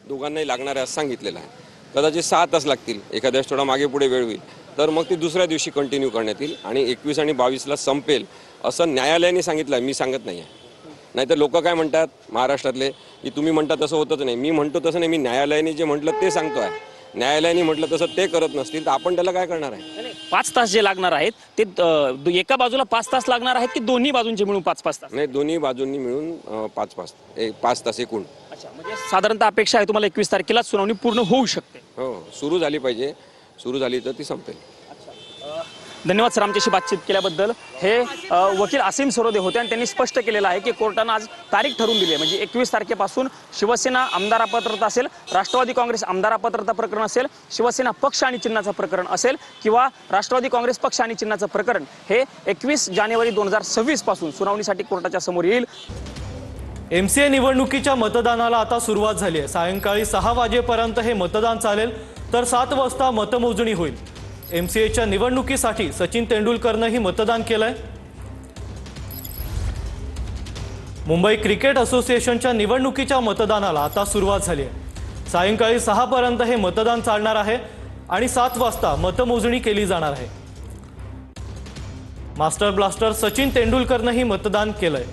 दोघांनाही लागणार आहे असं सांगितलेलं आहे. कदाचित 6 तास लागतील, एखाद्या थोडा मागे पुढे वेळ होईल तर मग ती दुसऱ्या दिवशी कंटिन्यू करण्यात येईल आणि 21 आणि 22ला संपेल असं न्यायालयाने सांगितलं आहे, मी सांगत नाही आहे. नाहीतर लोक काय म्हणतात महाराष्ट्रातले की तुम्ही म्हणता तसं होतच नाही, मी म्हणतो तसं नाही, मी न्यायालयाने जे म्हटलं ते सांगतो आहे. न्यायालयाने म्हटलं तसं ते करत नसतील तर आपण त्याला काय करणार आहे. 5 तास जे लागणार आहेत ते एका बाजूला 5 तास लागणार आहेत की दोन्ही बाजूंचे मिळून 5-5 तास? नाही, दोन्ही बाजूंनी मिळून 5 तास एकूण. अच्छा, म्हणजे साधारणतः अपेक्षा आहे तुम्हाला 21 तारखेला सुनावणी पूर्ण होऊ शकते? हो, सुरू झाली पाहिजे, सुरू झाली तर ती संपेल. धन्यवाद सर आमच्याशी बातचीत केल्याबद्दल. हे वकील असीम सरोदे होते आणि त्यांनी स्पष्ट केलेलं आहे की कोर्टानं आज तारीख ठरवून दिली आहे, म्हणजे 21 तारखेपासून शिवसेना आमदार अपात्रता असेल, राष्ट्रवादी काँग्रेस आमदार अपात्रता प्रकरण असेल, शिवसेना पक्ष आणि चिन्हाचं प्रकरण असेल किंवा राष्ट्रवादी काँग्रेस पक्ष आणि चिन्हाचं प्रकरण हे 21 जानेवारी 2026 पासून सुनावणीसाठी कोर्टाच्या समोर येईल. MCA निवडणुकीच्या मतदानाला आता सुरुवात झाली आहे. सायंकाळी 6 वाजेपर्यंत हे मतदान चालेल तर 7 वाजता मतमोजणी होईल. MCAच्या निवडणुकीसाठी सचिन तेंडुलकरनंही मतदान केलंय. मुंबई क्रिकेट असोसिएशनच्या निवडणुकीच्या मतदानाला आता सुरुवात झाली आहे. सायंकाळी 6 पर्यंत हे मतदान चालणार आहे आणि 7 वाजता मतमोजणी केली जाणार आहे. मास्टर ब्लास्टर सचिन तेंडुलकरनंही मतदान केलंय.